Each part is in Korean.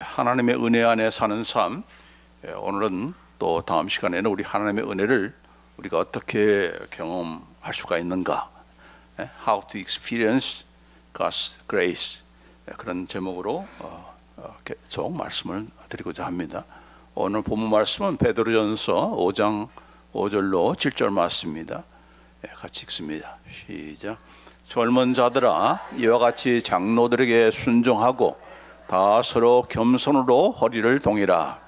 하나님의 은혜 안에 사는 삶. 오늘은 또 다음 시간에는 우리 하나님의 은혜를 우리가 어떻게 경험할 수가 있는가, How to experience God's grace, 그런 제목으로 계속 말씀을 드리고자 합니다. 오늘 본문 말씀은 베드로전서 5장 5절로 7절 말씀입니다. 같이 읽습니다. 시작. 젊은 자들아, 이와 같이 장로들에게 순종하고 다 서로 겸손으로 허리를 동이라.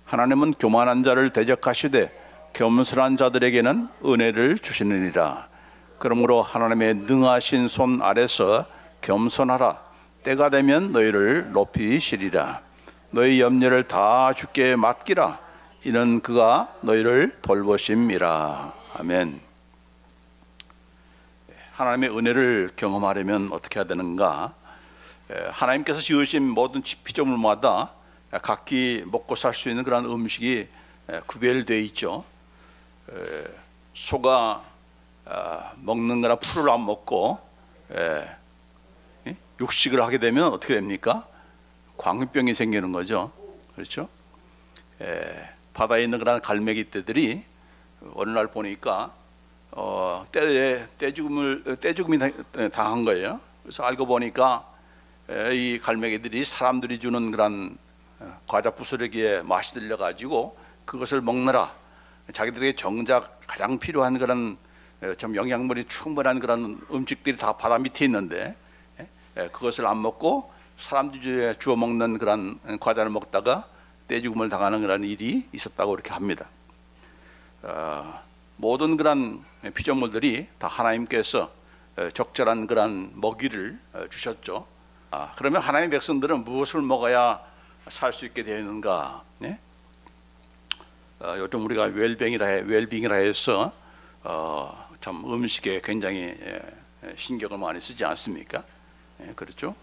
하나님은 교만한 자를 대적하시되 겸손한 자들에게는 은혜를 주시느니라. 그러므로 하나님의 능하신 손 아래서 겸손하라. 때가 되면 너희를 높이시리라. 너희 염려를 다 주께 맡기라. 이는 그가 너희를 돌보심이라. 아멘. 하나님의 은혜를 경험하려면 어떻게 해야 되는가? 하나님께서 지으신 모든 피조물마다 각기 먹고 살 수 있는 그런 음식이 구별되어 있죠. 소가 먹는 거나 풀을 안 먹고 육식을 하게 되면 어떻게 됩니까? 광우병이 생기는 거죠. 그렇죠? 바다에 있는 그런 갈매기 떼들이 어느 날 보니까 떼죽음이 당한 거예요. 그래서 알고 보니까 이 갈매기들이 사람들이 주는 그런 과자 부스러기에 맛이 들려가지고 그것을 먹느라 자기들에게 정작 가장 필요한 그런 좀 영양분이 충분한 그런 음식들이 다 바다 밑에 있는데 그것을 안 먹고 사람들이 주워 먹는 그런 과자를 먹다가 떼죽음을 당하는 그런 일이 있었다고 이렇게 합니다. 모든 그런 피조물들이 다 하나님께서 적절한 그런 먹이를 주셨죠. 그러면 하나님의 백성들은 무엇을 먹어야 살 수 있게 되는가? 요즘 우리가 웰빙이라 해서 참 음식에 굉장히 신경을 많이 쓰지 않습니까? 그렇죠?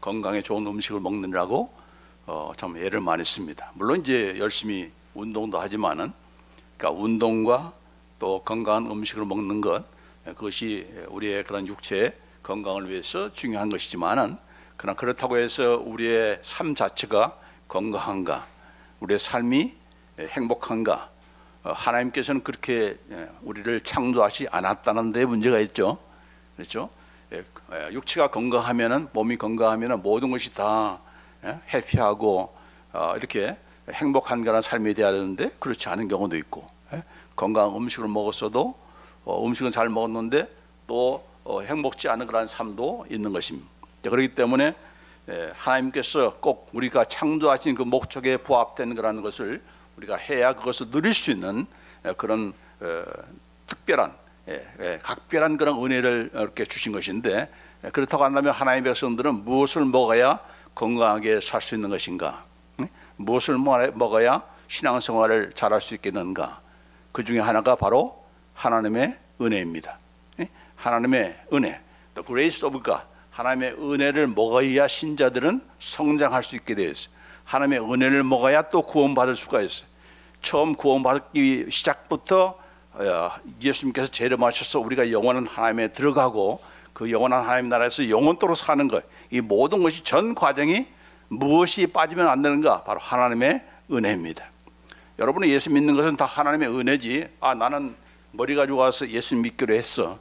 건강에 좋은 음식을 먹느라고 참 애를 많이 씁니다. 물론 이제 열심히 운동도 하지만은, 그러니까 운동과 또 건강한 음식을 먹는 것, 그것이 우리의 그런 육체의 건강을 위해서 중요한 것이지만은, 그러나 그렇다고 해서 우리의 삶 자체가 건강한가, 우리의 삶이 행복한가, 하나님께서는 그렇게 우리를 창조하지 않았다는 데 문제가 있죠. 그렇죠? 육체가 건강하면은, 몸이 건강하면은 모든 것이 다 해피하고 이렇게 행복한 그런 삶이 되어야 되는데 그렇지 않은 경우도 있고, 건강한 음식을 먹었어도 음식은 잘 먹었는데 또 행복지 않은 그런 삶도 있는 것입니다. 그렇기 때문에 하나님께서 꼭 우리가 창조하신 그 목적에 부합된 그런 것을 우리가 해야 그것을 누릴 수 있는 그런 특별한, 각별한 그런 은혜를 이렇게 주신 것인데, 그렇다고 한다면 하나님의 백성들은 무엇을 먹어야 건강하게 살 수 있는 것인가? 무엇을 먹어야 신앙생활을 잘할 수 있겠는가? 그 중에 하나가 바로 하나님의 은혜입니다. 하나님의 은혜, The grace of God. 하나님의 은혜를 먹어야 신자들은 성장할 수 있게 되어 있어요. 하나님의 은혜를 먹어야 또 구원받을 수가 있어요. 처음 구원받기 시작부터 예수님께서 재림하셔서 우리가 영원한 하나님에 들어가고 그 영원한 하나님 나라에서 영원토록 사는 것, 이 모든 것이 전 과정이 무엇이 빠지면 안 되는가? 바로 하나님의 은혜입니다. 여러분이 예수 믿는 것은 다 하나님의 은혜지, 나는 머리가 좋아서 예수 믿기로 했어,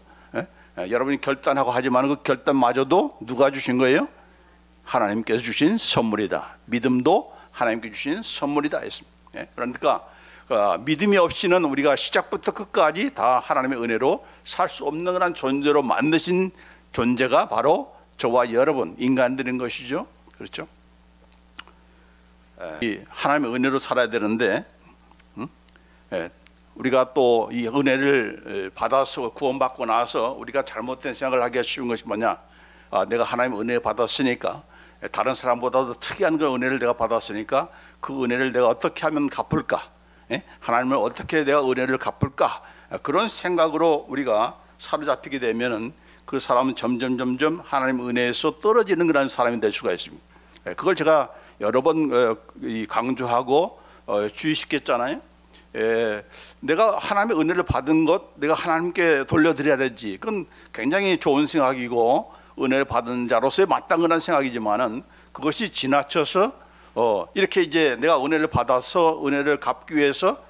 여러분이 결단하고 하지만 그 결단마저도 누가 주신 거예요? 하나님께서 주신 선물이다. 믿음도 하나님께 주신 선물이다 했습니다. 그러니까 믿음이 없이는 우리가 시작부터 끝까지 다 하나님의 은혜로 살 수 없는 그런 존재로 만드신 존재가 바로 저와 여러분 인간들인 것이죠. 그렇죠? 이 하나님의 은혜로 살아야 되는데, 우리가 또 이 은혜를 받아서 구원받고 나서 우리가 잘못된 생각을 하기가 쉬운 것이 뭐냐? 내가 하나님의 은혜 받았으니까, 다른 사람보다도 특이한 그 은혜를 내가 받았으니까 그 은혜를 내가 어떻게 하면 갚을까? 하나님을 어떻게 내가 은혜를 갚을까? 그런 생각으로 우리가 사로잡히게 되면은 그 사람은 점점 하나님의 은혜에서 떨어지는 그런 사람이 될 수가 있습니다. 그걸 제가 여러 번 강조하고 주의시켰잖아요. 내가 하나님의 은혜를 받은 것 내가 하나님께 돌려드려야 되지, 그건 굉장히 좋은 생각이고 은혜를 받은 자로서의 마땅한 생각이지만은 그것이 지나쳐서 이렇게 이제 내가 은혜를 받아서 은혜를 갚기 위해서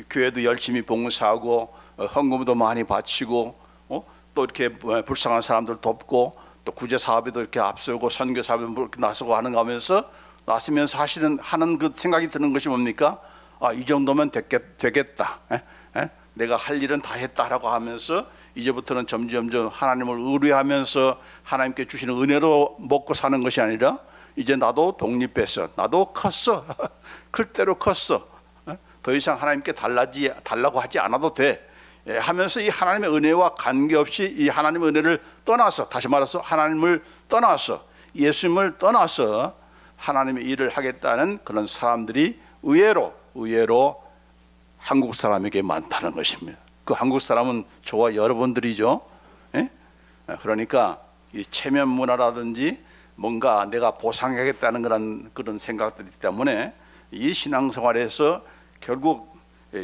교회도 열심히 봉사하고 헌금도 많이 바치고 또 이렇게 불쌍한 사람들 돕고 또 구제 사업에도 이렇게 앞서고 선교 사업에 나서고 하는 거 하면서 나서면서 하는 그 생각이 드는 것이 뭡니까? 이 정도면 되겠다. 내가 할 일은 다 했다라고 하면서 이제부터는 점점 하나님을 의뢰하면서 하나님께 주시는 은혜로 먹고 사는 것이 아니라 이제 나도 독립해서 나도 컸어. 클 대로 컸어. 더 이상 하나님께 달라고 하지 않아도 돼. 하면서 이 하나님의 은혜와 관계없이 이 하나님의 은혜를 떠나서, 다시 말해서 하나님을 떠나서, 예수님을 떠나서 하나님의 일을 하겠다는 그런 사람들이 의외로 한국 사람에게 많다는 것입니다. 그 한국 사람은 저와 여러분들이죠. 그러니까 이 체면 문화라든지 뭔가 내가 보상하겠다는 그런 생각들이 때문에 이 신앙생활에서 결국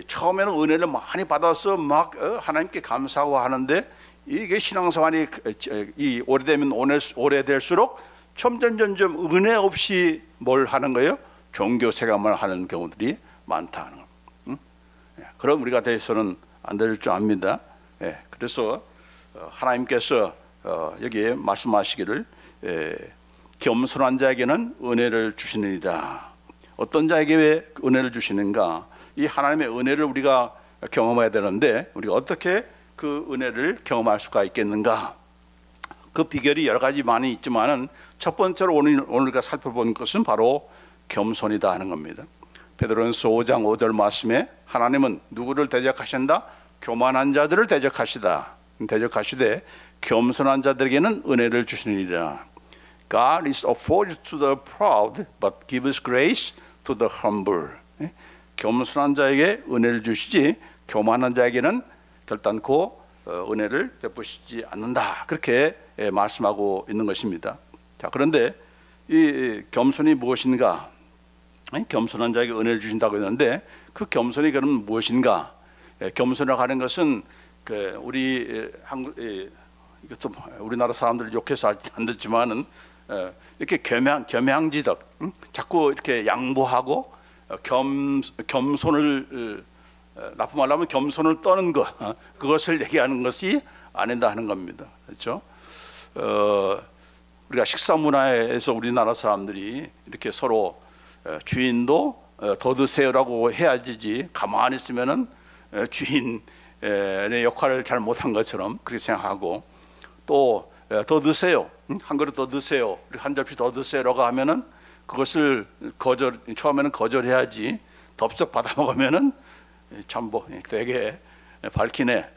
처음에는 은혜를 많이 받아서 막 하나님께 감사하고 하는데 이게 신앙생활이 오래되면 오래될수록 점점 은혜 없이 뭘 하는 거예요? 종교 생활만 하는 경우들이 많다는 겁니다. 그럼 우리가 돼서는 안 될 줄 압니다. 그래서 하나님께서 여기에 말씀하시기를 겸손한 자에게는 은혜를 주시느니라. 어떤 자에게 왜 은혜를 주시는가? 이 하나님의 은혜를 우리가 경험해야 되는데 우리가 어떻게 그 은혜를 경험할 수가 있겠는가? 그 비결이 여러 가지 많이 있지만은 첫 번째로 오늘 우리가 살펴본 것은 바로 겸손이다 하는 겁니다. 베드로전서 5장 5절 말씀에 하나님은 누구를 대적하신다? 교만한 자들을 대적하시되 겸손한 자들에게는 은혜를 주시느니라. God is opposed to the proud, but gives grace to the humble. 겸손한 자에게 은혜를 주시지 교만한 자에게는 결단코 은혜를 베푸시지 않는다. 그렇게 말씀하고 있는 것입니다. 자, 그런데 이 겸손이 무엇인가? 겸손한 자에게 은혜를 주신다고 했는데 그 겸손이 그러면 무엇인가? 겸손이라고 하는 것은 우리 한국 이것도 우리나라 사람들 욕해서 안 듣지만은 이렇게 겸양지덕, 자꾸 이렇게 양보하고 겸손을 나쁜 말로 하면 겸손을 떠는 것, 그것을 얘기하는 것이 아니다 하는 겁니다. 그렇죠? 우리가 식사 문화에서 우리나라 사람들이 이렇게 서로 주인도 더 드세요라고 해야지 가만히 있으면은 주인의 역할을 잘 못한 것처럼 그렇게 생각하고 또 더 드세요, 한 그릇 더 드세요, 한 접시 더 드세요라고 하면은 그것을 처음에는 거절해야지 덥석 받아 먹으면은 참 되게 밝히네,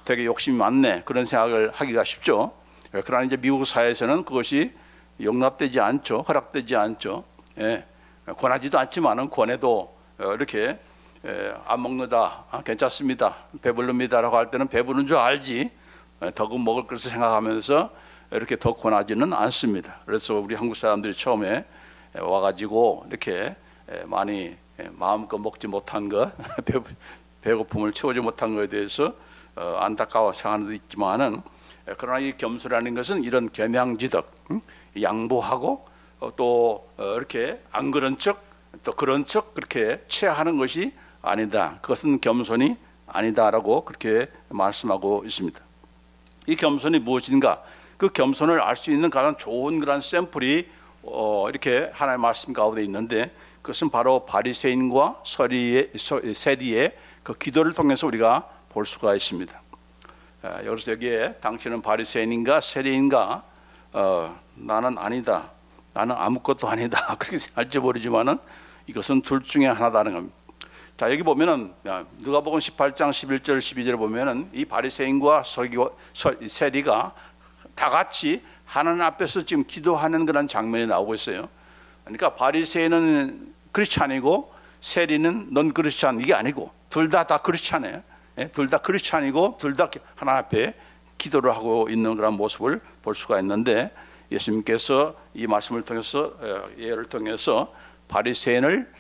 되게 욕심이 많네, 그런 생각을 하기가 쉽죠. 그러나 이제 미국 사회에서는 그것이 용납되지 않죠. 허락되지 않죠. 권하지도 않지만은 권해도 이렇게 안 먹는다, 괜찮습니다, 배부릅니다라고 할 때는 배부른 줄 알지 더금 먹을 것을 생각하면서 이렇게 더 권하지는 않습니다. 그래서 우리 한국 사람들이 처음에 와가지고 이렇게 많이 마음껏 먹지 못한 것, 배고픔을 채우지 못한 것에 대해서 안타까워 생각하는 데 있지만은, 그러나 이 겸손이라는 것은 이런 겸양지덕, 양보하고 또 이렇게 안 그런 척 또 그런 척 그렇게 취하는 것이 아니다. 그것은 겸손이 아니다라고 그렇게 말씀하고 있습니다. 이 겸손이 무엇인가? 그 겸손을 알 수 있는 가장 좋은 그런 샘플이 이렇게 하나님의 말씀 가운데 있는데, 그것은 바로 바리새인과 세리의 그 기도를 통해서 우리가 볼 수가 있습니다. 여기서 여기에 당신은 바리새인인가 세리인가? 나는 아니다, 나는 아무것도 아니다, 그렇게 생각할지 모르지만은 이것은 둘 중에 하나다는 겁니다. 자, 여기 보면은 누가복음 18장 11절 12절을 보면은 이 바리새인과 세리가 다 같이 하나님 앞에서 지금 기도하는 그런 장면이 나오고 있어요. 그러니까 바리새인은 크리스찬이고 세리는 넌 크리스찬, 이게 아니고 둘 다 크리스찬이에요. 둘 다 크리스찬이고 둘 다 하나님 앞에 기도를 하고 있는 그런 모습을 볼 수가 있는데, 예수님께서 이 말씀을 통해서 예를 통해서 바리새인을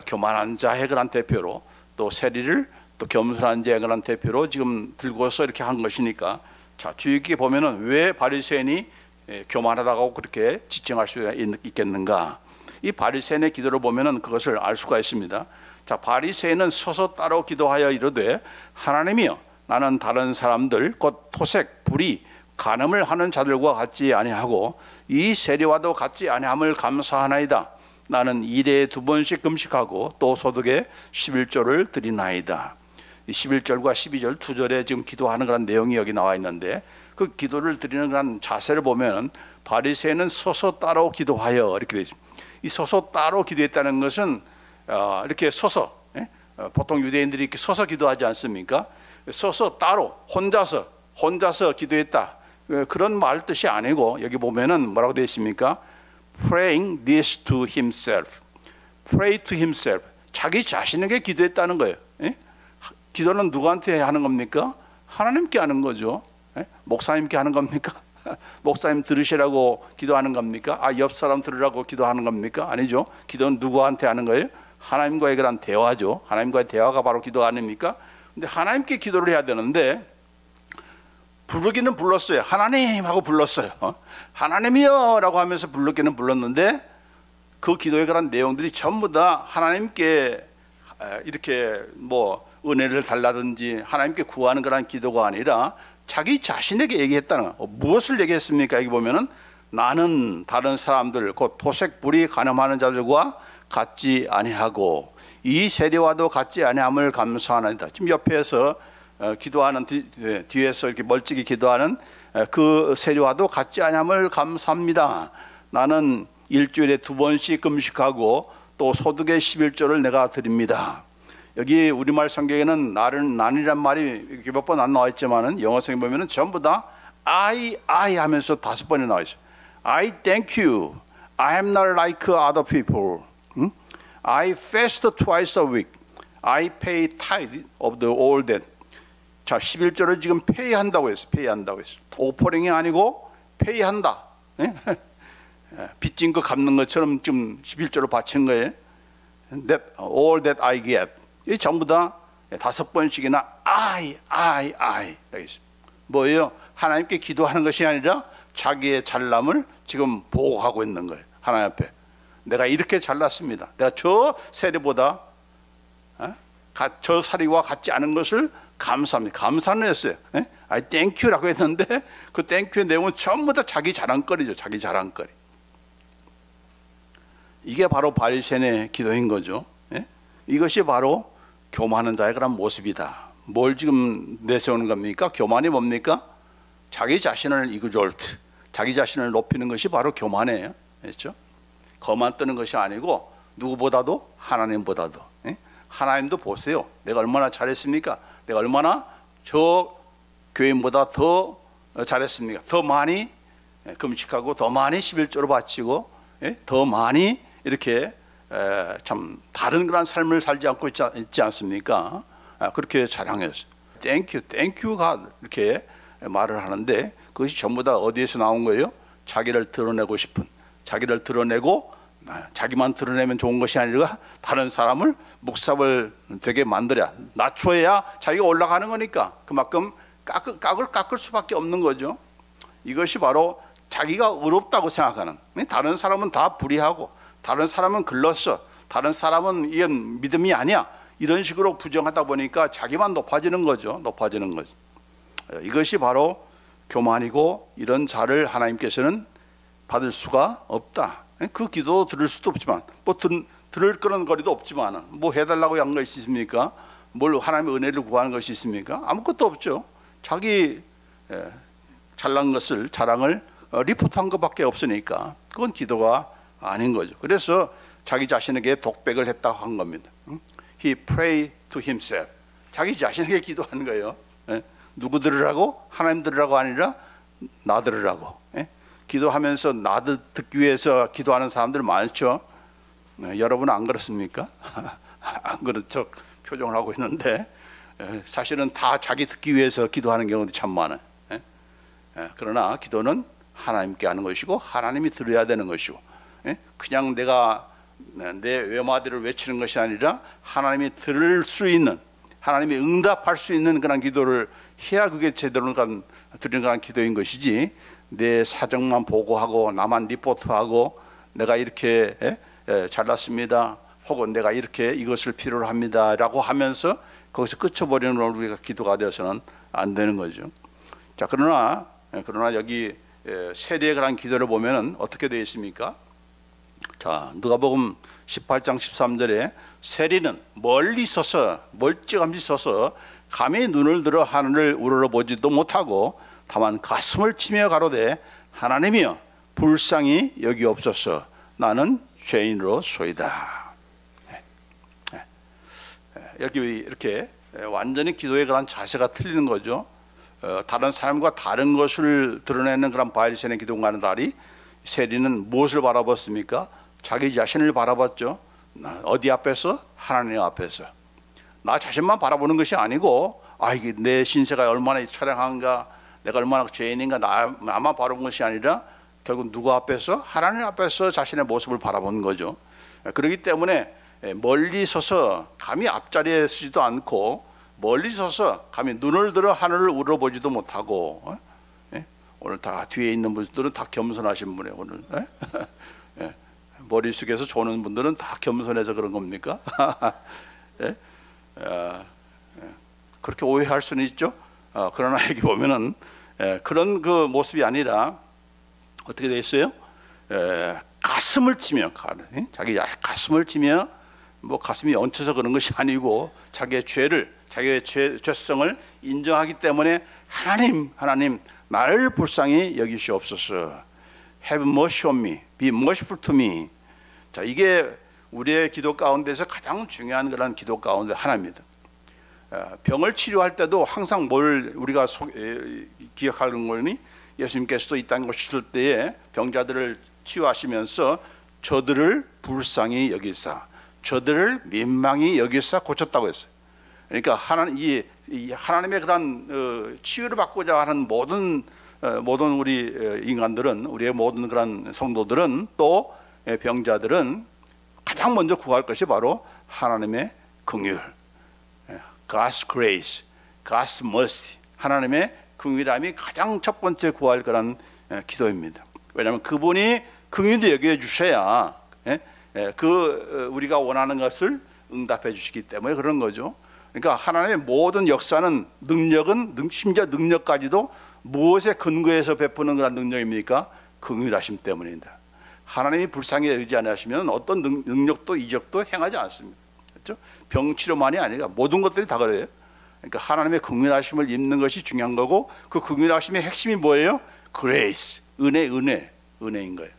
교만한 자의 그런 대표로, 또 세리를 또 겸손한 자의 그런 대표로 지금 들고서 이렇게 한 것이니까, 자, 주의 깊게 보면은 왜 바리새인이 교만하다고 그렇게 지칭할 수 있겠는가? 이 바리새인의 기도를 보면은 그것을 알 수가 있습니다. 자, 바리새인은 서서 따로 기도하여 이르되 하나님이여 나는 다른 사람들 곧 토색, 불의, 간음을 하는 자들과 같지 아니하고 이 세리와도 같지 아니함을 감사하나이다. 나는 일에 2번씩 금식하고 또 소득에 11조를 드리나이다. 11절과 12절 두 절에 지금 기도하는 그런 내용이 여기 나와 있는데 그 기도를 드리는 그런 자세를 보면 바리새인은 서서 따로 기도하여 이렇게 되어 있습니다. 이 서서 따로 기도했다는 것은 이렇게 서서, 보통 유대인들이 이렇게 서서 기도하지 않습니까? 서서 따로 혼자서 기도했다. 그런 말 뜻이 아니고 여기 보면은 뭐라고 되어 있습니까? Praying this to himself. Pray to himself. 자기 자신에게 기도했다는 거예요. 기도는 누구한테 하는 겁니까? 하나님께 하는 거죠. 목사님께 하는 겁니까? 목사님 들으시라고 기도하는 겁니까? 옆 사람 들으라고 기도하는 겁니까? 아니죠. 기도는 누구한테 하는 거예요? 하나님과의 그런 대화죠. 하나님과의 대화가 바로 기도 아닙니까? 근데 하나님께 기도를 해야 되는데 부르기는 불렀어요. 하나님 하고 불렀어요. 하나님이여 라고 하면서 부르기는 불렀는데 그 기도에 관한 내용들이 전부 다 하나님께 이렇게 뭐 은혜를 달라든지 하나님께 구하는 그런 기도가 아니라 자기 자신에게 얘기했다는 거예요. 무엇을 얘기했습니까? 여기 보면은 나는 다른 사람들 곧 토색, 불의, 간음하는 자들과 같지 아니하고 이 세리와도 같지 아니함을 감사하나이다. 지금 옆에서 기도하는 뒤에서 이렇게 멀찍이 기도하는 그 세리와도 같지 아니함을 감사합니다. 나는 일주일에 2번씩 금식하고 또 소득의 11조를 내가 드립니다. 여기 우리말 성경에는 난이란 말이 이렇게 몇 번 안 나와 있지만은 영어 성경 보면은 전부 다 I 하면서 5번이 나와 있어요. I thank you. I am not like other people. I fast twice a week. I pay tithe of the all that. 자, 11조를 지금 페이한다고 했어요. 페이한다고 했어요. 오퍼링이 아니고 페이한다. 빚진 거 갚는 것처럼 지금 11조를 바친 거예요. All that I get. 이 전부 다 5번씩이나 I. 뭐예요? 하나님께 기도하는 것이 아니라 자기의 잘남을 지금 보고하고 있는 거예요. 하나님 앞에. 내가 이렇게 잘났습니다. 내가 저 세리보다 저 사리와 같지 않은 것을 감사합니다. 감사는 했어요. I thank you라고 했는데 그 thank you의 내용은 전부 다 자기 자랑거리죠. 자기 자랑거리. 이게 바로 바리새인의 기도인 거죠. 이것이 바로 교만한 자의 그런 모습이다. 뭘 지금 내세우는 겁니까? 교만이 뭡니까? 자기 자신을 exalt, 자기 자신을 높이는 것이 바로 교만이에요. 그렇죠? 거만 뜨는 것이 아니고 누구보다도 하나님보다도. 하나님도 보세요. 내가 얼마나 잘했습니까? 내가 얼마나 저 교인보다 더 잘했습니까? 더 많이 금식하고 더 많이 11조를 바치고 더 많이 이렇게 참 다른 그런 삶을 살지 않고 있지 않습니까? 그렇게 자랑했어요. 땡큐, 땡큐가 이렇게 말을 하는데 그것이 전부 다 어디에서 나온 거예요? 자기를 드러내고 싶은, 자기를 드러내고 자기만 드러내면 좋은 것이 아니라 다른 사람을 묵삽을 되게 만들어야, 낮춰야 자기가 올라가는 거니까 그만큼 깎을 수밖에 없는 거죠. 이것이 바로 자기가 의롭다고 생각하는, 다른 사람은 다 불의하고 다른 사람은 글렀어, 다른 사람은 이건 믿음이 아니야, 이런 식으로 부정하다 보니까 자기만 높아지는 거죠. 높아지는 거죠. 이것이 바로 교만이고 이런 자를 하나님께서는 받을 수가 없다. 그 기도 들을 수도 없지만 뭐 들을 그런 거리도 없지만 뭐 해달라고 한 것이 있습니까? 뭘 하나님의 은혜를 구하는 것이 있습니까? 아무것도 없죠. 자기 잘난 것을, 자랑을 리포트한 것밖에 없으니까 그건 기도가 아닌 거죠. 그래서 자기 자신에게 독백을 했다고 한 겁니다. He prayed to himself. 자기 자신에게 기도하는 거예요. 누구 들으라고? 하나님 들으라고 아니라 나 들으라고. 기도하면서 나 듣기 위해서 기도하는 사람들 많죠. 여러분은 안 그렇습니까? 안 그런 척 표정을 하고 있는데 사실은 다 자기 듣기 위해서 기도하는 경우도 참 많아요. 그러나 기도는 하나님께 하는 것이고 하나님이 들어야 되는 것이고 그냥 내가 내 외마디를 외치는 것이 아니라 하나님이 들을 수 있는, 하나님이 응답할 수 있는 그런 기도를 해야 그게 제대로 드리는 그런 기도인 것이지 내 사정만 보고하고 나만 리포트하고 내가 이렇게 잘났습니다. 혹은 내가 이렇게 이것을 필요로 합니다라고 하면서 거기서 끝쳐버리는 우리가 기도가 되어서는 안 되는 거죠. 자, 그러나 여기 세리에 관한 기도를 보면은 어떻게 되어 있습니까? 자, 누가복음 18장 13절에 세리는 멀리 서서 멀찌감치 서서 감히 눈을 들어 하늘을 우러러보지도 못하고 다만 가슴을 치며 가로되 하나님이여 불쌍히 여기옵소서 나는 죄인으로소이다. 이렇게 완전히 기도에 관한 자세가 틀리는 거죠. 다른 사람과 다른 것을 드러내는 그런 바리새인의 기도와는 달리 세리는 무엇을 바라봤습니까? 자기 자신을 바라봤죠. 어디 앞에서? 하나님 앞에서. 나 자신만 바라보는 것이 아니고 이게 내 신세가 얼마나 처량한가, 내가 얼마나 죄인인가 나만 바라본 것이 아니라 결국 누구 앞에서? 하나님 앞에서 자신의 모습을 바라보는 거죠. 그렇기 때문에 멀리 서서 감히 앞자리에 서지도 않고 멀리 서서 감히 눈을 들어 하늘을 우러보지도 못하고 오늘 다 뒤에 있는 분들은 다 겸손하신 분이에요. 오늘 머리 숙여서 조는 분들은 다 겸손해서 그런 겁니까? 그렇게 오해할 수는 있죠. 그러나 여기 보면은 그런 그 모습이 아니라 어떻게 되어 있어요? 가슴을 치며 자기 가슴을 치며 뭐 가슴이 얹혀서 그런 것이 아니고 자기의 죄성을 인정하기 때문에 하나님 나를 불쌍히 여기시옵소서. Have mercy on me, be merciful to me. 자, 이게 우리의 기도 가운데서 가장 중요한 그런 기도 가운데 하나입니다. 병을 치료할 때도 항상 뭘 우리가 기억하는 거니 예수님께서도 이 땅에 오셨을 때에 병자들을 치유하시면서 저들을 불쌍히 여기사 저들을 민망히 여기사 고쳤다고 했어요. 그러니까 하나님의 그런 치유를 받고자 하는 모든 우리 인간들은, 우리의 모든 그런 성도들은, 또 병자들은 가장 먼저 구할 것이 바로 하나님의 긍휼, God's grace, God's mercy, 하나님의 긍휼함이 가장 첫 번째 구할 그런 기도입니다. 왜냐하면 그분이 긍휼히 여겨 주셔야 우리가 원하는 것을 응답해 주시기 때문에 그런 거죠. 그러니까 하나님의 모든 역사는, 능력은, 심지어 능력까지도 무엇에 근거해서 베푸는 그런 능력입니까? 긍휼하심 때문입니다. 하나님이 불쌍히 여기지 않으시면 어떤 능력도 이적도 행하지 않습니다. 그렇죠? 병치료만이 아니라 모든 것들이 다 그래요. 그러니까 하나님의 긍휼하심을 입는 것이 중요한 거고, 그 긍휼하심의 핵심이 뭐예요? grace, 은혜인 거예요.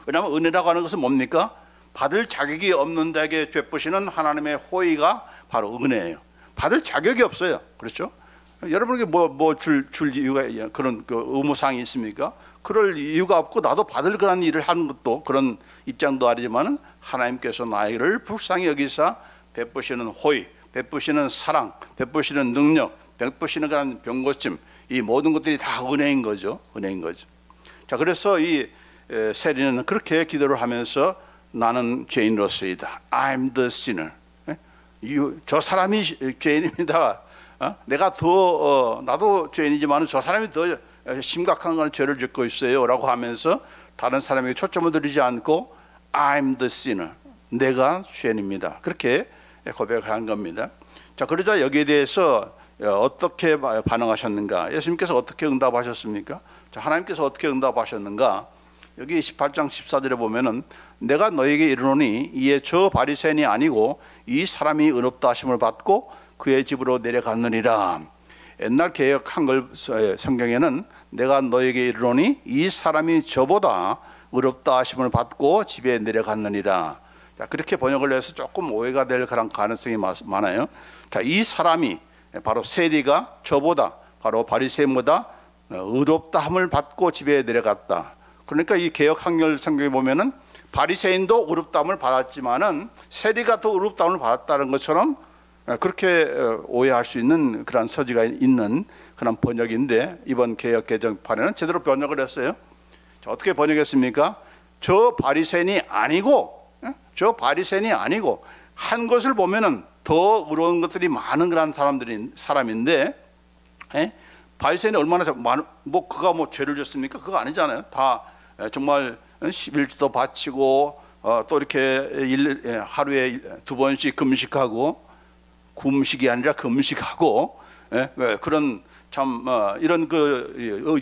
왜냐하면 은혜라고 하는 것은 뭡니까? 받을 자격이 없는 자에게 베푸시는 하나님의 호의가 바로 은혜예요. 받을 자격이 없어요. 그렇죠? 여러분에게 줄 이유가 그런 의무사항이 있습니까? 그럴 이유가 없고 나도 받을 그런 일을 하는 것도 그런 입장도 아니지만 하나님께서 나를 불쌍히 여기사 베푸시는 호의, 베푸시는 사랑, 베푸시는 능력, 베푸시는 그런 병고침, 이 모든 것들이 다 은혜인 거죠. 자, 그래서 이 세리는 그렇게 기도를 하면서 나는 죄인으로서이다. I'm the sinner. 저 사람이 죄인입니다. 내가 나도 죄인이지만 저 사람이 더 심각한 건 죄를 짓고 있어요 라고 하면서 다른 사람에게 초점을 드리지 않고 I'm the sinner, 내가 죄인입니다, 그렇게 고백한 겁니다. 자, 그러자 여기에 대해서 어떻게 반응하셨는가? 예수님께서 어떻게 응답하셨습니까? 자, 하나님께서 어떻게 응답하셨는가? 여기 18장 14절에 보면은 내가 너에게 이르노니 이에 저 바리새인이 아니고 이 사람이 의롭다 하심을 받고 그의 집으로 내려갔느니라. 옛날 개역 한글 성경에는 내가 너에게 이르노니 이 사람이 저보다 의롭다 하심을 받고 집에 내려갔느니라. 자, 그렇게 번역을 해서 조금 오해가 될 그런 가능성이 많아요. 자, 이 사람이 바로 세리가 저보다, 바로 바리새인보다 의롭다 함을 받고 집에 내려갔다. 그러니까 이 개역 한글 성경에 보면은 바리새인도 의롭다함을 받았지만은 세리가 더 의롭다함을 받았다는 것처럼 그렇게 오해할 수 있는 그런 서지가 있는 그런 번역인데, 이번 개역 개정판에는 제대로 번역을 했어요. 자, 어떻게 번역했습니까? 저 바리새인이 아니고 한 것을 보면은 더 의로운 것들이 많은 그런 사람인데, 바리새인이 얼마나 그가 죄를 졌습니까? 그거 아니잖아요. 다 정말 11조도 바치고 또 이렇게 하루에 2번씩 금식하고, 금식이 아니라 금식하고, 그런 참 이런 그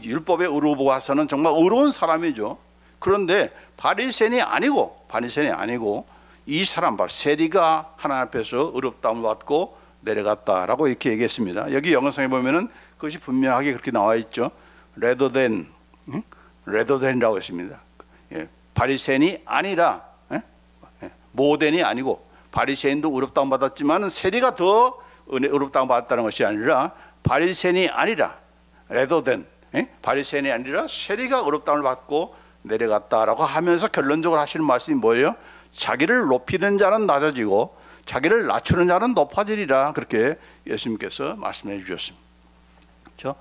율법에 의로워 와서는 정말 의로운 사람이죠. 그런데 바리새인이 아니고 이 사람 바로 세리가 하나님 앞에서 의롭다움을 받고 내려갔다라고 이렇게 얘기했습니다. 여기 영어성에 보면은 그것이 분명하게 그렇게 나와 있죠. rather than이라고 했습니다. 바리새인이 아니라, 모덴이 아니고, 바리새인도 의롭다움 받았지만 세리가 더 의롭다움 받았다는 것이 아니라, 바리새인이 아니라 rather than, 바리새인이 아니라 세리가 의롭다움을 받고 내려갔다라고 하면서 결론적으로 하시는 말씀이 뭐예요? 자기를 높이는 자는 낮아지고 자기를 낮추는 자는 높아지리라, 그렇게 예수님께서 말씀해 주셨습니다. 그렇죠?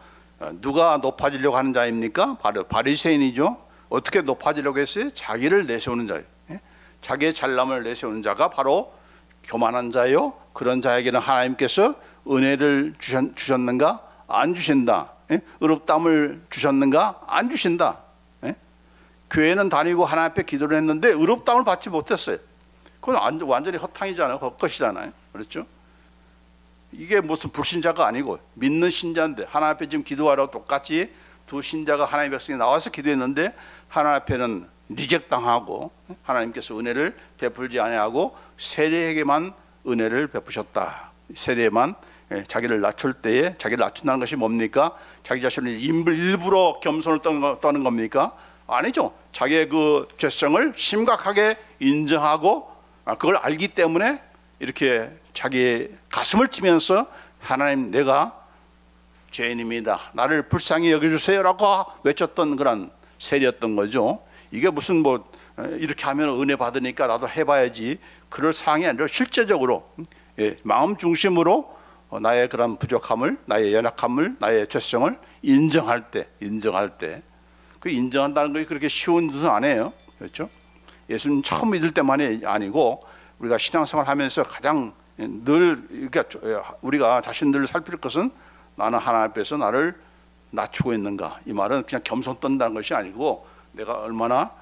누가 높아지려고 하는 자입니까? 바로 바리새인이죠. 어떻게 높아지려고 했어요? 자기를 내세우는 자예요. 자기의 잘남을 내세우는 자가 바로 교만한 자예요. 그런 자에게는 하나님께서 은혜를 주셨는가? 안 주신다. 의롭다움을 주셨는가? 안 주신다. 교회는 다니고 하나님 앞에 기도를 했는데 의롭다움을 받지 못했어요. 그건 완전히 허탕이잖아요. 헛것이잖아요. 그렇죠? 이게 무슨 불신자가 아니고 믿는 신자인데, 하나님 앞에 지금 기도하라고 똑같이 두 신자가 하나님의 백성이 나와서 기도했는데 하나님 앞에는 리젝당하고 하나님께서 은혜를 베풀지 아니하고 세리에게만 은혜를 베푸셨다. 세리에만 자기를 낮출 때에, 자기를 낮춘다는 것이 뭡니까? 자기 자신을 일부러 겸손을 떠는 겁니까? 아니죠. 자기의 그 죄성을 심각하게 인정하고 그걸 알기 때문에 이렇게 자기의 가슴을 치면서 하나님, 내가 죄인입니다. 나를 불쌍히 여겨주세요라고 외쳤던 그런 세리였던 거죠. 이게 무슨 이렇게 하면 은혜 받으니까 나도 해봐야지, 그럴 상황이 아니라 실제적으로 마음 중심으로 나의 그런 부족함을, 나의 연약함을, 나의 죄성을 인정할 때 그 인정한다는 것이 그렇게 쉬운 뜻은 아니에요. 그렇죠? 예수님 처음 믿을 때만이 아니고 우리가 신앙생활 하면서 가장 늘, 그러니까 우리가 자신들을 살필 것은 나는 하나님 앞에서 나를 낮추고 있는가. 이 말은 그냥 겸손 떤다는 것이 아니고 내가 얼마나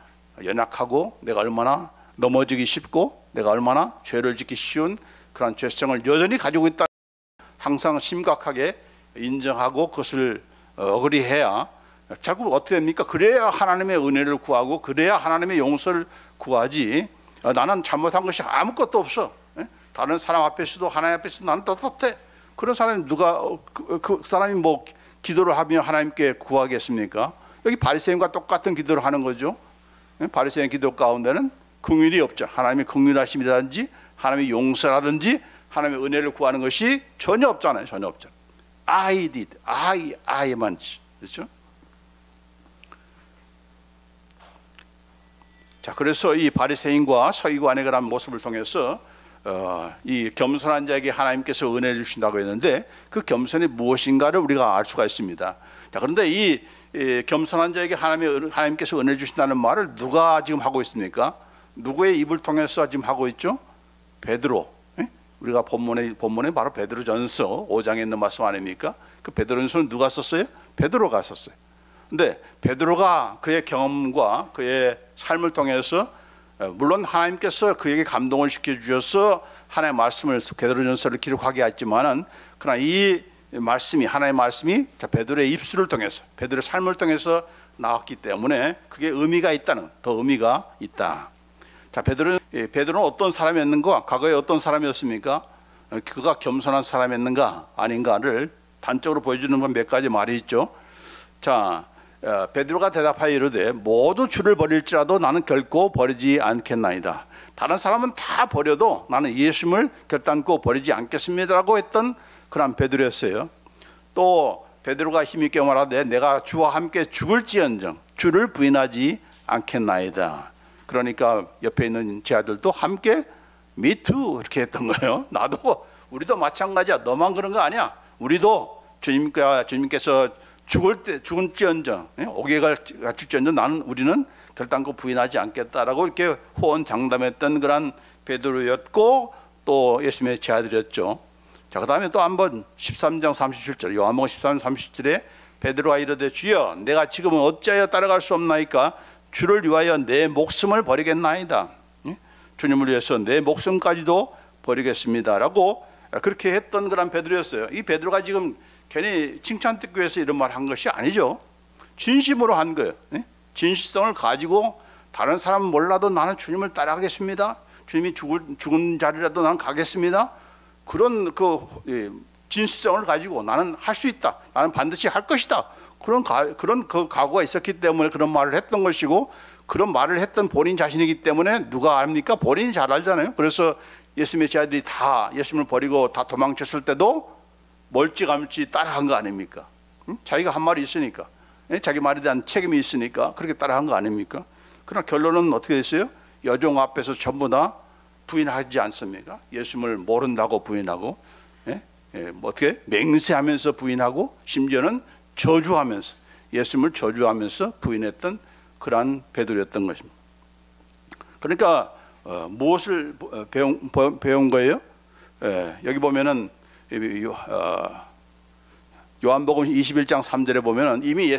연약하고 내가 얼마나 넘어지기 쉽고 내가 얼마나 죄를 짓기 쉬운 그런 죄성을 여전히 가지고 있다. 항상 심각하게 인정하고 그것을 어그리해야, 자꾸 어떻게 됩니까? 그래야 하나님의 은혜를 구하고 그래야 하나님의 용서를 구하지, 나는 잘못한 것이 아무것도 없어, 다른 사람 앞에서도 하나님 앞에서도 나는 떳떳해, 그런 사람이 누가 그 사람이 기도를 하며 하나님께 구하겠습니까? 여기 바리새인과 똑같은 기도를 하는 거죠. 바리새인 기도 가운데는 긍휼이 없죠. 하나님의 긍휼하심이라든지 하나님의 용서라든지 하나님의 은혜를 구하는 것이 전혀 없잖아요. 전혀 없잖아요. I did, I만지. 그렇죠? 자, 그래서 이 바리새인과 서기관의 그런 모습을 통해서 이 겸손한 자에게 하나님께서 은혜를 주신다고 했는데 그 겸손이 무엇인가를 우리가 알 수가 있습니다. 자, 그런데 이 겸손한 자에게 하나님께서 은혜를 주신다는 말을 누가 지금 하고 있습니까? 누구의 입을 통해서 지금 하고 있죠? 베드로. 우리가 본문에 바로 베드로전서 5장에 있는 말씀 아닙니까? 그 베드로전서는 누가 썼어요? 베드로가 썼어요. 근데 베드로가 그의 경험과 그의 삶을 통해서, 물론 하나님께서 그에게 감동을 시켜주셔서 하나님의 말씀을, 베드로전서를 기록하게 했지만은, 그러나 이 말씀이, 하나님의 말씀이 베드로의 입술을 통해서, 베드로의 삶을 통해서 나왔기 때문에 그게 의미가 있다는, 더 의미가 있다. 자, 베드로는 어떤 사람이었는가? 과거에 어떤 사람이었습니까? 그가 겸손한 사람이었는가 아닌가를 단적으로 보여주는 건 몇 가지 말이 있죠. 자, 베드로가 대답하여 이르되 모두 주를 버릴지라도 나는 결코 버리지 않겠나이다. 다른 사람은 다 버려도 나는 예수님을 결단코 버리지 않겠습니다라고 했던 그런 베드로였어요. 또 베드로가 힘있게 말하되 내가 주와 함께 죽을지언정 주를 부인하지 않겠나이다. 그러니까 옆에 있는 제 아들도 함께 me too 이렇게 했던 거예요. 나도, 우리도 마찬가지야. 너만 그런 거 아니야. 우리도 주님께서 죽을지언정, 옥에 갈지언정 우리는 결단코 부인하지 않겠다라고 이렇게 호언장담했던 그런 베드로였고, 또 예수님의 제 아들이었죠. 자, 그 다음에 또 한번 13장 37절, 요한복음 13장 37절에 베드로가 이르되 주여 내가 지금은 어찌하여 따라갈 수 없나이까? 주를 위하여 내 목숨을 버리겠나이다. 주님을 위해서 내 목숨까지도 버리겠습니다라고 그렇게 했던 그런 베드로였어요. 이 베드로가 지금 괜히 칭찬 듣기 위해서 이런 말 한 것이 아니죠. 진심으로 한 거예요. 진실성을 가지고 다른 사람은 몰라도 나는 주님을 따라가겠습니다. 주님이 죽은 자리라도 나는 가겠습니다. 그런 진실성을 가지고 나는 할 수 있다. 나는 반드시 할 것이다. 그런 각오가 있었기 때문에 그런 말을 했던 것이고, 그런 말을 했던 본인 자신이기 때문에 누가 압니까? 본인이 잘 알잖아요. 그래서 예수님의 제자들이 다 예수님을 버리고 다 도망쳤을 때도 멀찌감치 따라한 거 아닙니까? 자기가 한 말이 있으니까, 자기 말에 대한 책임이 있으니까 그렇게 따라한 거 아닙니까? 그러나 결론은 어떻게 됐어요? 여종 앞에서 전부 다 부인하지 않습니까? 예수님을 모른다고 부인하고, 어떻게 맹세하면서 부인하고, 심지어는 저주하면서, 예수님을 저주하면서 부인했던 그러한 베드로였던 것입니다. 그러니까 무엇을 배운 거예요? 여기 보면은 요한복음 21장 3절에 보면은 이미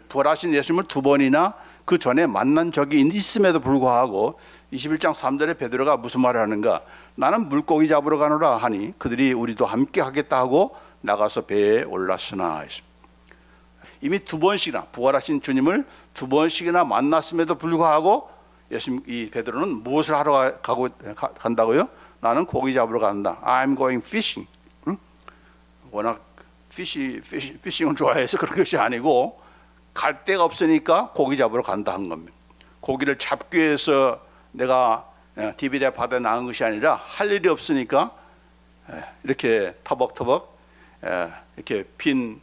부활하신 예수님을 두 번이나 그 전에 만난 적이 있음에도 불구하고 21장 3절에 베드로가 무슨 말을 하는가? 나는 물고기 잡으러 가노라 하니 그들이 우리도 함께 하겠다 하고 나가서 배에 올랐으나 했습니다. 이미 두 번씩이나 부활하신 주님을 두 번씩이나 만났음에도 불구하고 이 베드로는 무엇을 하러 간다고요? 나는 고기 잡으러 간다. I'm going fishing. 워낙 피싱을 좋아해서 그런 것이 아니고 갈 데가 없으니까 고기 잡으러 간다 한 겁니다. 고기를 잡기 위해서 내가 디비레 바다에 나온 것이 아니라 할 일이 없으니까 이렇게 터벅터벅 이렇게 빈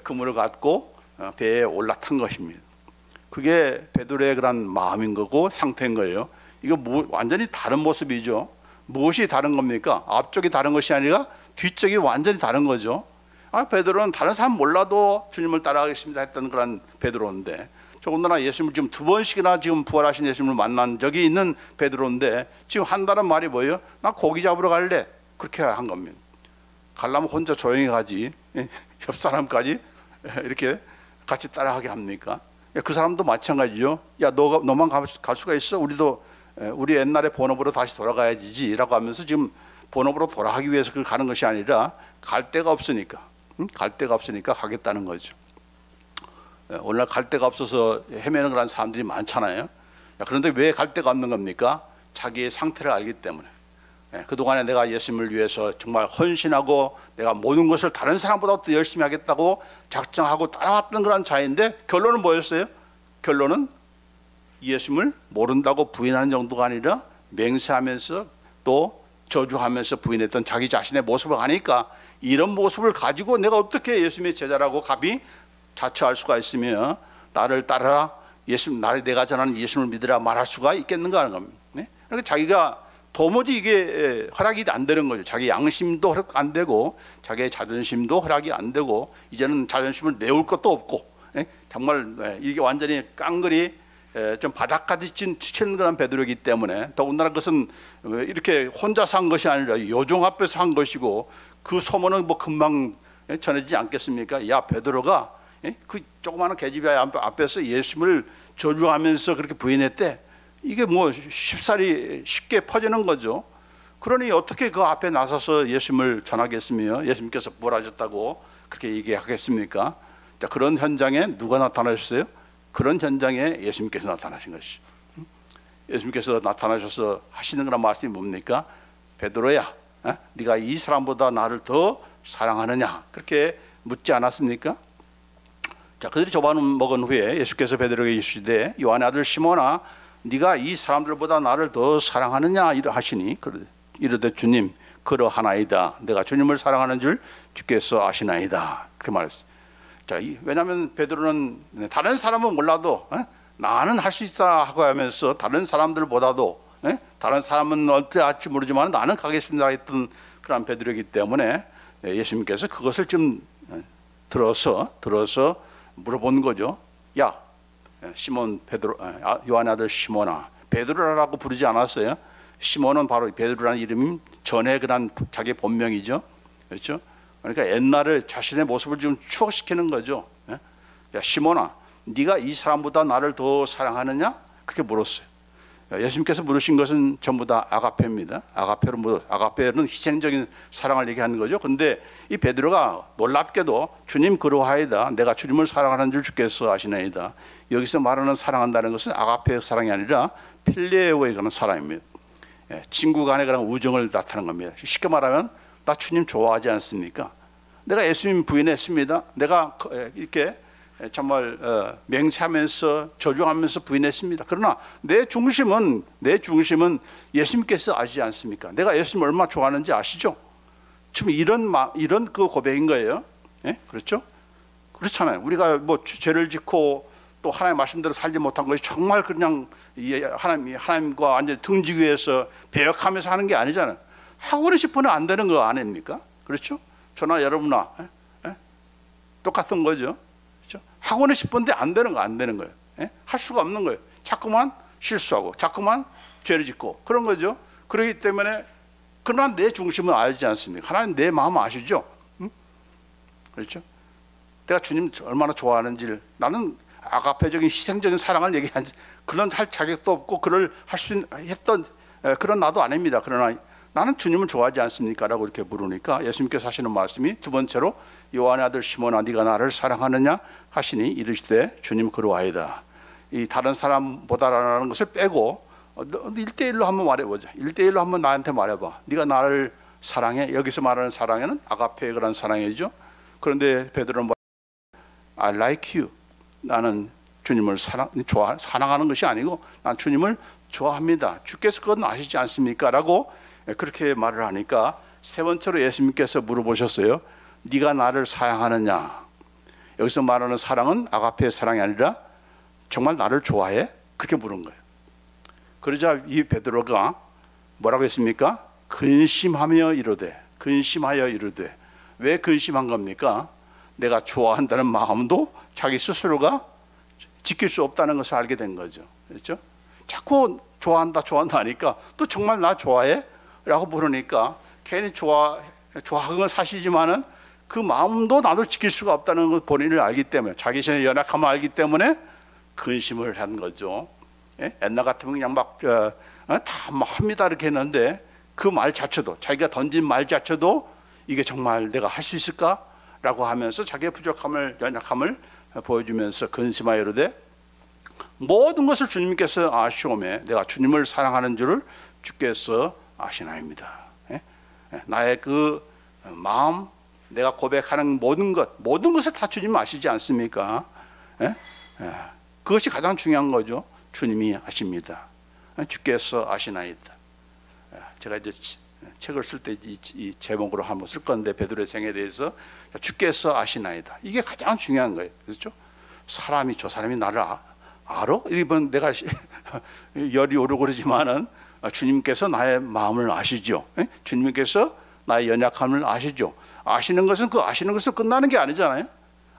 그물을 갖고 배에 올라탄 것입니다. 그게 베드로의 그런 마음인 거고 상태인 거예요. 이거 완전히 다른 모습이죠. 무엇이 다른 겁니까? 앞쪽이 다른 것이 아니라 뒤쪽이 완전히 다른 거죠. 베드로는 다른 사람 몰라도 주님을 따라가겠습니다 했던 그런 베드로인데, 더군다나 예수님을 지금 두 번씩이나 지금 부활하신 예수님을 만난 적이 있는 베드로인데 지금 한다는 말이 뭐예요? 나 고기 잡으러 갈래. 그렇게 한 겁니다. 가려면 혼자 조용히 가지 옆 사람까지 이렇게 같이 따라가게 합니까? 그 사람도 마찬가지죠. 야, 너만 갈 수가 있어? 우리 옛날에 본업으로 다시 돌아가야지 라고 하면서 지금 본업으로 돌아가기 위해서 그걸 가는 것이 아니라 갈 데가 없으니까 가겠다는 거죠. 오늘날 갈 데가 없어서 헤매는 그런 사람들이 많잖아요. 그런데 왜 갈 데가 없는 겁니까? 자기의 상태를 알기 때문에. 그동안에 내가 예수님을 위해서 정말 헌신하고 내가 모든 것을 다른 사람보다 더 열심히 하겠다고 작정하고 따라왔던 그런 자인데, 결론은 뭐였어요? 결론은 예수님을 모른다고 부인하는 정도가 아니라 맹세하면서 또 저주하면서 부인했던 자기 자신의 모습을 아니까, 이런 모습을 가지고 내가 어떻게 예수님의 제자라고 감히 자처할 수가 있으며 나를 따라라, 내가 전하는 예수님을 믿으라 말할 수가 있겠는가 하는 겁니다. 그러니까 자기가 도무지 이게 허락이 안 되는 거죠. 자기 양심도 허락 안 되고 자기의 자존심도 허락이 안 되고 이제는 자존심을 내올 것도 없고, 정말 이게 완전히 깡그리 좀 바닥까지 치는 그런 베드로이기 때문에, 더군다나 그것은 이렇게 혼자서 한 것이 아니라 여종 앞에서 한 것이고, 그 소문은 뭐 금방 전해지지 않겠습니까? 야, 베드로가 그 조그마한 계집애 앞에서 예수님을 저주하면서 그렇게 부인했대. 이게 뭐 쉽게 퍼지는 거죠. 그러니 어떻게 그 앞에 나서서 예수님을 전하겠으며 예수님께서 부활하셨다고 그렇게 얘기하겠습니까? 자, 그런 현장에 누가 나타나셨어요? 그런 현장에 예수님께서 나타나신 것이죠. 예수님께서 나타나셔서 하시는 그런 말씀이 뭡니까? 베드로야, 네가 이 사람보다 나를 더 사랑하느냐? 그렇게 묻지 않았습니까? 자, 그들이 저반 먹은 후에 예수께서 베드로에게 이르시되 요한의 아들 시몬아, 네가 이 사람들보다 나를 더 사랑하느냐 하시니 이르되 주님 그러하나이다. 내가 주님을 사랑하는 줄 주께서 아시나이다. 그렇게 말했어요. 자, 왜냐하면 베드로는 다른 사람은 몰라도 나는 할 수 있다 하고 하면서 다른 사람들보다도 다른 사람은 어떻게 할지 모르지만 나는 가겠습니다 했던 그런 베드로이기 때문에 예수님께서 그것을 좀 들어서 물어본 거죠. 야, 시몬 베드로, 요한의 아들 시몬아, 베드로라고 부르지 않았어요. 시몬은 바로 베드로라는 이름이 전에 그런 자기 본명이죠. 그렇죠? 그러니까 옛날에 자신의 모습을 좀 추억시키는 거죠. 야, 시몬아, 네가 이 사람보다 나를 더 사랑하느냐? 그렇게 물었어요. 예수님께서 물으신 것은 전부 다 아가페입니다. 아가페는 희생적인 사랑을 얘기하는 거죠. 근데 이 베드로가 놀랍게도 주님 그러하이다, 내가 주님을 사랑하는 줄 주께서 아시나이다. 여기서 말하는 사랑한다는 것은 아가페의 사랑이 아니라 필레오에 관한 사랑입니다. 친구 간에 관한 우정을 나타내는 겁니다. 쉽게 말하면 나 주님 좋아하지 않습니까? 내가 예수님 부인했습니다. 내가 이렇게 정말 맹세하면서 저주하면서 부인했습니다. 그러나 내 중심은 예수님께서 아시지 않습니까? 내가 예수님 얼마나 좋아하는지 아시죠? 지금 이런 그 고백인 거예요. 예? 그렇죠? 그렇잖아요. 우리가 뭐 죄를 짓고 또 하나님의 말씀대로 살지 못한 것이 정말 그냥 하나님과 완전히 등지기 위해서 배역하면서 하는 게 아니잖아요. 하고는 싶으면 안 되는 거 아닙니까? 그렇죠? 저나 여러분나 똑같은 거죠. 그렇죠? 하고는 싶은데 안 되는 거예요. 할 수가 없는 거예요. 자꾸만 실수하고 자꾸만 죄를 짓고 그런 거죠. 그렇기 때문에 그러나 내 중심은 알지 않습니까? 하나님 내 마음 아시죠? 응? 그렇죠? 내가 주님 얼마나 좋아하는지를, 나는 아가페적인 희생적인 사랑을 얘기하지 그런 할 자격도 없고 그걸 할 수 했던 그런 나도 아닙니다. 그러나 나는 주님을 좋아하지 않습니까? 라고 이렇게 물으니까 예수님께서 하시는 말씀이 두 번째로 요한의 아들 시몬아 네가 나를 사랑하느냐 하시니 이르시되 주님 그러하이다. 이 다른 사람보다라는 것을 빼고 1대1로 한번 말해보자. 1대1로 한번 나한테 말해봐. 네가 나를 사랑해. 여기서 말하는 사랑에는 아가페의 그런 사랑이죠. 그런데 베드로는 I like you. 나는 주님을 사랑하는 것이 아니고 난 주님을 좋아합니다. 주께서 그건 아시지 않습니까? 라고 그렇게 말을 하니까 세 번째로 예수님께서 물어보셨어요. 네가 나를 사랑하느냐? 여기서 말하는 사랑은 아가페의 사랑이 아니라 정말 나를 좋아해? 그렇게 물은 거예요. 그러자 이 베드로가 뭐라고 했습니까? 근심하여 이르되 왜 근심한 겁니까? 내가 좋아한다는 마음도 자기 스스로가 지킬 수 없다는 것을 알게 된 거죠. 그렇죠? 자꾸 좋아한다 하니까 또 정말 나 좋아해? 라고 물으니까 괜히 좋아하는 건 사실이지만은 그 마음도 나도 지킬 수가 없다는 걸 본인을 알기 때문에, 자기 전에 연약함을 알기 때문에 근심을 한 거죠. 예? 옛날 같으면 그냥 다 합니다 이렇게 했는데 그 말 자체도, 자기가 던진 말 자체도 이게 정말 내가 할 수 있을까? 라고 하면서 자기의 부족함을, 연약함을 보여주면서 근심하여 이르되 모든 것을 주님께서 아시오매 내가 주님을 사랑하는 줄을 주께서 아시나이다. 나의 그 마음, 내가 고백하는 모든 것을 다 주님 아시지 않습니까? 그것이 가장 중요한 거죠. 주님이 아십니다. 주께서 아시나이다. 제가 이제 책을 쓸 때 이 제목으로 한번 쓸 건데, 베드로의 생에 대해서 주께서 아시나이다. 이게 가장 중요한 거예요. 그렇죠? 저 사람이 나를 알아? 이번 내가 열이 오르고 그러지만은 주님께서 나의 마음을 아시죠. 주님께서 나의 연약함을 아시죠. 아시는 것은 아시는 것으로 끝나는 게 아니잖아요.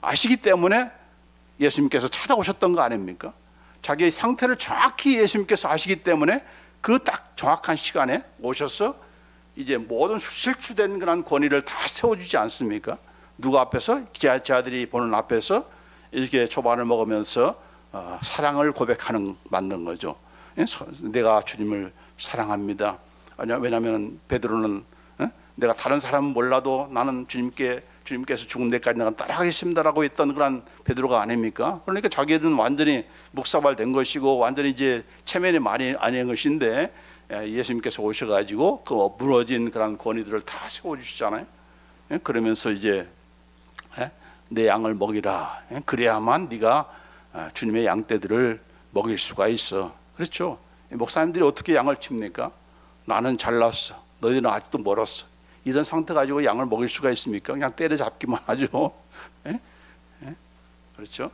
아시기 때문에 예수님께서 찾아오셨던 거 아닙니까? 자기의 상태를 정확히 예수님께서 아시기 때문에 그 딱 정확한 시간에 오셔서 이제 모든 실추된 그런 권위를 다 세워주지 않습니까? 누구 앞에서? 제자들이 보는 앞에서 이렇게 초반을 먹으면서 사랑을 만든 거죠. 내가 주님을 사랑합니다. 왜냐하면 베드로는 내가 다른 사람은 몰라도 나는 주님께서 죽은 데까지 내가 따라가겠습니다라고 했던 그런 베드로가 아닙니까? 그러니까 자기는 완전히 묵사발된 것이고 완전히 이제 체면이 많이 아닌 것인데 예수님께서 오셔가지고 그 무너진 그런 권위들을 다 세워주시잖아요. 그러면서 이제 내 양을 먹이라. 그래야만 네가 주님의 양떼들을 먹일 수가 있어. 그렇죠? 목사님들이 어떻게 양을 칩니까? 나는 잘났어. 너희는 아직도 멀었어. 이런 상태 가지고 양을 먹일 수가 있습니까? 그냥 때려잡기만 하죠. 그렇죠?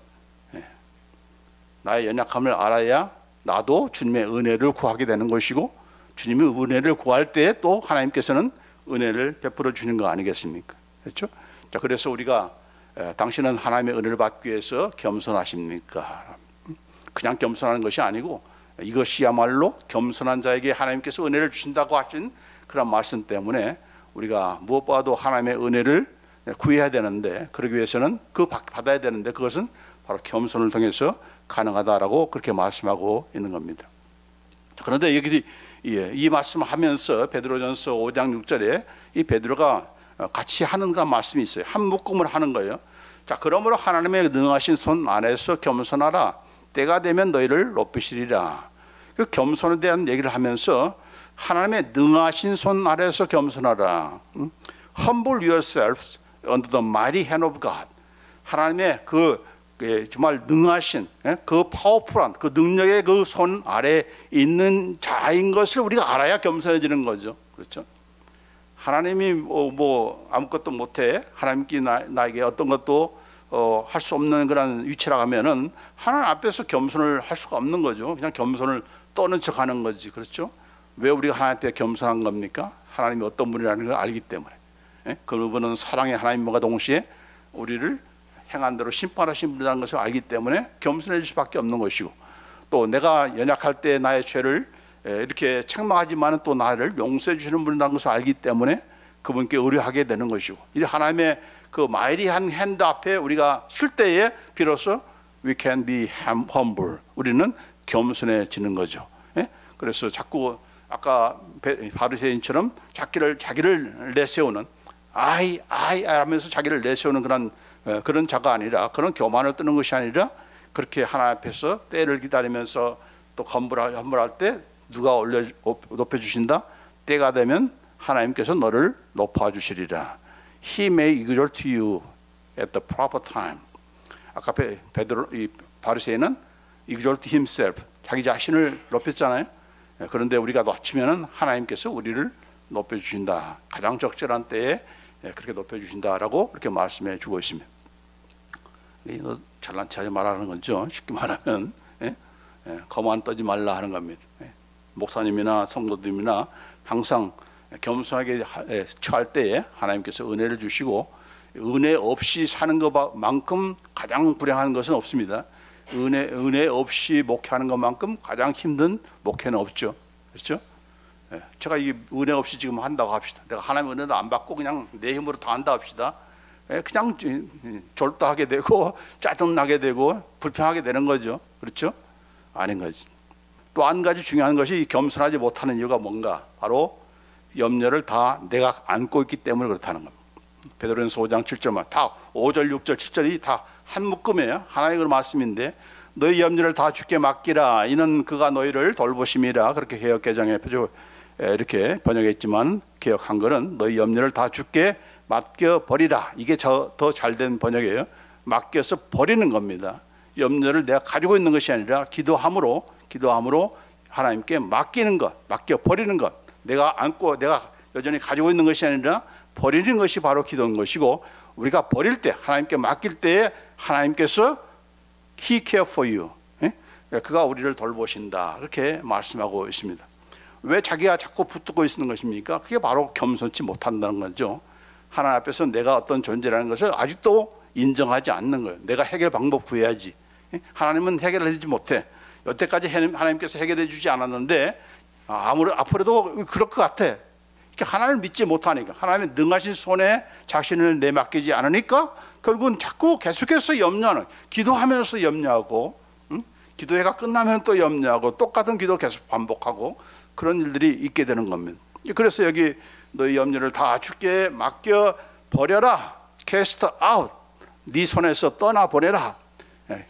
나의 연약함을 알아야 나도 주님의 은혜를 구하게 되는 것이고, 주님의 은혜를 구할 때 또 하나님께서는 은혜를 베풀어 주는 거 아니겠습니까? 그렇죠? 자, 그래서 우리가 당신은 하나님의 은혜를 받기 위해서 겸손하십니까? 그냥 겸손하는 것이 아니고 이것이야말로 겸손한 자에게 하나님께서 은혜를 주신다고 하신 그런 말씀 때문에 우리가 무엇보다도 하나님의 은혜를 구해야 되는데, 그러기 위해서는 받아야 되는데 그것은 바로 겸손을 통해서 가능하다라고 그렇게 말씀하고 있는 겁니다. 그런데 여기 이 말씀을 하면서 베드로전서 5장 6절에 이 베드로가 같이 하는 그런 말씀이 있어요. 한 묶음을 하는 거예요. 자, 그러므로 하나님의 능하신 손 안에서 겸손하라. 때가 되면 너희를 높이시리라. 그 겸손에 대한 얘기를 하면서 하나님의 능하신 손 아래에서 겸손하라. Humble yourselves under the mighty hand of God. 하나님의 그 정말 능하신 그 파워풀한 그 능력의 그 손 아래 있는 자인 것을 우리가 알아야 겸손해지는 거죠. 그렇죠? 하나님이 뭐 아무것도 못해, 하나님께 나에게 어떤 것도 할 수 없는 그런 위치라고 하면은 하나님 앞에서 겸손을 할 수가 없는 거죠. 그냥 겸손을 떠는 척하는 거지. 그렇죠? 왜 우리가 하나님 앞에 겸손한 겁니까? 하나님이 어떤 분이라는 걸 알기 때문에. 그분은 사랑의 하나님과 동시에 우리를 행한 대로 심판하신 분이라는 것을 알기 때문에 겸손해질 수밖에 없는 것이고, 또 내가 연약할 때 나의 죄를 이렇게 책망하지만 또 나를 용서해 주시는 분이라는 것을 알기 때문에 그분께 의뢰하게 되는 것이고, 이 하나님의 그 마이리한 핸드 앞에 우리가 쓸 때에 비로소 we can be humble, 우리는 겸손해지는 거죠. 그래서 자꾸 아까 바리새인처럼 자기를 내세우는 I 하면서 자기를 내세우는 그런 자가 아니라, 그런 교만을 뜨는 것이 아니라, 그렇게 하나님 앞에서 때를 기다리면서 또 헌물할 때 누가 높여주신다? 때가 되면 하나님께서 너를 높아주시리라. He may exalt you at the proper time. 아까 이 바리새인은 exalt himself, 자기 자신을 높였잖아요. 그런데 우리가 놓치면은 하나님께서 우리를 높여주신다. 가장 적절한 때에 그렇게 높여주신다라고 이렇게 말씀해 주고 있습니다. 이거 잘난 체 하지 말라는 거죠. 쉽게 말하면 거만 떠지 말라 하는 겁니다. 목사님이나 성도님이나 항상 겸손하게 처할 때에 하나님께서 은혜를 주시고, 은혜 없이 사는 것만큼 가장 불행한 것은 없습니다. 은혜 없이 목회하는 것만큼 가장 힘든 목회는 없죠. 그렇죠? 제가 이 은혜 없이 지금 한다고 합시다. 내가 하나님의 은혜도 안 받고 그냥 내 힘으로 다 한다 합시다. 그냥 졸도하게 되고 짜증나게 되고 불평하게 되는 거죠. 그렇죠? 아닌 거지. 또 한 가지 중요한 것이 겸손하지 못하는 이유가 뭔가, 바로 염려를 다 내가 안고 있기 때문에 그렇다는 겁니다. 베드로전서 5장 7절만 다 5절 6절 7절이 다 한 묶음이에요. 하나님의 말씀인데, 너희 염려를 다 주께 맡기라. 이는 그가 너희를 돌보심이라. 그렇게 개역 개정에 이렇게 번역했지만, 개역 한글은 너희 염려를 다 주께 맡겨 버리라. 이게 더 잘된 번역이에요. 맡겨서 버리는 겁니다. 염려를 내가 가지고 있는 것이 아니라 기도함으로 하나님께 맡기는 것, 맡겨 버리는 것. 내가 안고 내가 여전히 가지고 있는 것이 아니라 버리는 것이 바로 기도인 것이고, 우리가 버릴 때, 하나님께 맡길 때에 하나님께서 He care for you, 그가 우리를 돌보신다, 그렇게 말씀하고 있습니다. 왜 자기가 자꾸 붙들고 있는 것입니까? 그게 바로 겸손치 못한다는 거죠. 하나님 앞에서 내가 어떤 존재라는 것을 아직도 인정하지 않는 거예요. 내가 해결 방법 구해야지. 하나님은 해결을 해주지 못해. 여태까지 하나님께서 해결해 주지 않았는데 앞으로도 그럴 것 같아. 하나님을 믿지 못하니까, 하나님의 능하신 손에 자신을 내맡기지 않으니까 결국은 자꾸 계속해서 염려하는, 기도하면서 염려하고, 기도회가 끝나면 또 염려하고, 똑같은 기도 계속 반복하고, 그런 일들이 있게 되는 겁니다. 그래서 여기 너희 염려를 다 주께 맡겨 버려라. cast out. 네 손에서 떠나보내라.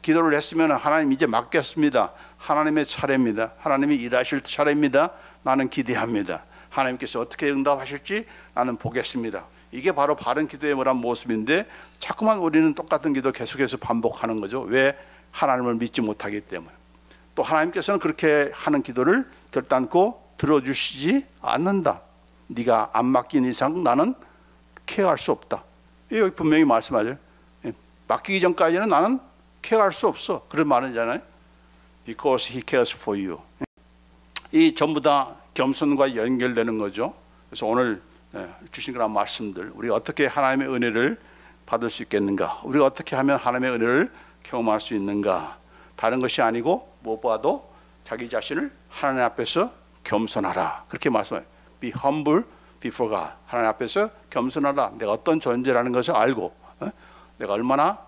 기도를 했으면 하나님 이제 맡겼습니다. 하나님의 차례입니다. 하나님이 일하실 차례입니다. 나는 기대합니다. 하나님께서 어떻게 응답하실지 나는 보겠습니다. 이게 바로 바른 기도의 모습인데, 자꾸만 우리는 똑같은 기도 계속해서 반복하는 거죠. 왜? 하나님을 믿지 못하기 때문에. 또 하나님께서는 그렇게 하는 기도를 결단코 들어주시지 않는다. 네가 안 맡긴 이상 나는 케어할 수 없다. 여기 분명히 말씀하죠. 맡기기 전까지는 나는 케어할 수 없어. 그런 말이잖아요. Because He cares for you. 이 전부 다 겸손과 연결되는 거죠. 그래서 오늘 주신 그런 말씀들, 우리가 어떻게 하나님의 은혜를 받을 수 있겠는가, 우리가 어떻게 하면 하나님의 은혜를 경험할 수 있는가, 다른 것이 아니고 무엇보다도 자기 자신을 하나님 앞에서 겸손하라, 그렇게 말씀해요. Be humble before God. 하나님 앞에서 겸손하라. 내가 어떤 존재라는 것을 알고, 내가 얼마나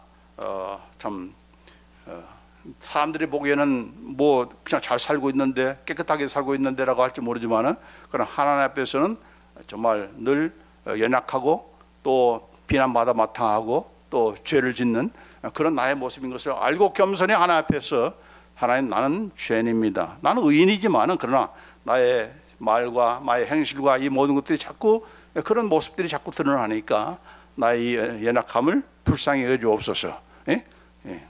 사람들이 보기에는 뭐 그냥 잘 살고 있는데, 깨끗하게 살고 있는데라고 할지 모르지만은, 그러나 하나님 앞에서는 정말 늘 연약하고 또 비난받아 마땅하고 또 죄를 짓는 그런 나의 모습인 것을 알고 겸손히 하나님 앞에서, 하나님, 나는 죄인입니다, 나는 의인이지만은 그러나 나의 말과 나의 행실과 이 모든 것들이 자꾸 그런 모습들이 자꾸 드러나니까 나의 연약함을 불쌍히 여겨주옵소서. 예? 예.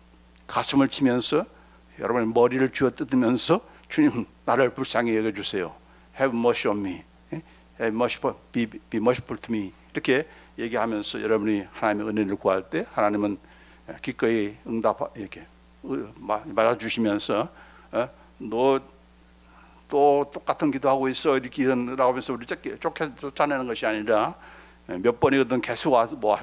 가슴을 치면서 여러분 머리를 쥐어 뜯으면서 주님, 나를 불쌍히 여겨주세요. Have mercy on me. 예? Have mercy, be merciful to me. 이렇게 얘기하면서 여러분이 하나님의 은혜를 구할 때 하나님은 기꺼이 이렇게 맞아주시면서, 너 또 똑같은 기도하고 있어 이렇게 라고 하면서 우리 쫓아내는 것이 아니라, 몇 번이든 계속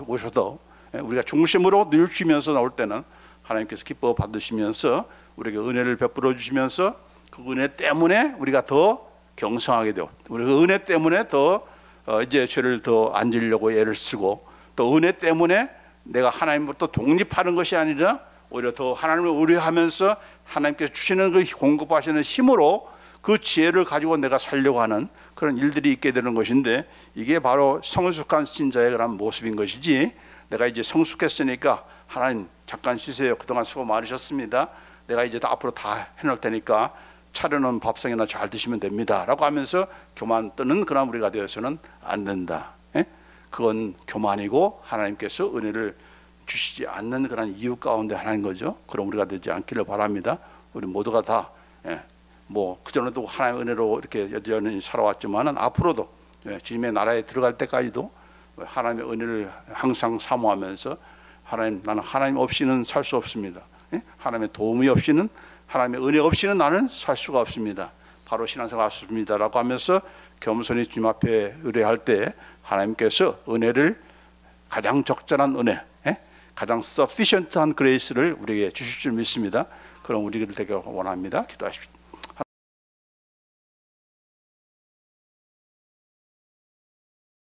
오셔도 우리가 중심으로 늘 쉬면서 나올 때는 하나님께서 기뻐 받으시면서 우리에게 은혜를 베풀어 주시면서, 그 은혜 때문에 우리가 더 경성하게 되고, 우리가 은혜 때문에 더 이제 죄를 더 안 지려고 애를 쓰고, 또 은혜 때문에 내가 하나님부터 독립하는 것이 아니라 오히려 더 하나님을 의뢰하면서 하나님께서 주시는 그 공급하시는 힘으로 그 지혜를 가지고 내가 살려고 하는 그런 일들이 있게 되는 것인데, 이게 바로 성숙한 신자의 그런 모습인 것이지, 내가 이제 성숙했으니까 하나님 잠깐 쉬세요, 그동안 수고 많으셨습니다, 내가 이제 앞으로 다 해놓을 테니까 차려놓은 밥상이나 잘 드시면 됩니다 라고 하면서 교만 뜨는 그런 우리가 되어서는 안 된다. 그건 교만이고 하나님께서 은혜를 주시지 않는 그런 이유 가운데 하나인 거죠. 그럼 우리가 되지 않기를 바랍니다. 우리 모두가 다 뭐 그전에도 하나님의 은혜로 이렇게 여전히 살아왔지만은 앞으로도 주님의 나라에 들어갈 때까지도 하나님의 은혜를 항상 사모하면서, 하나님, 나는 하나님 없이는 살 수 없습니다. 하나님의 도움이 없이는, 하나님의 은혜 없이는 나는 살 수가 없습니다. 바로 신앙생활 할 수 없습니다라고 하면서 겸손히 주님 앞에 의뢰할 때 하나님께서 은혜를, 가장 적절한 은혜, 가장 sufficient한 그레이스를 우리에게 주실 줄 믿습니다. 그럼 우리들 되게 원합니다. 기도하십시오.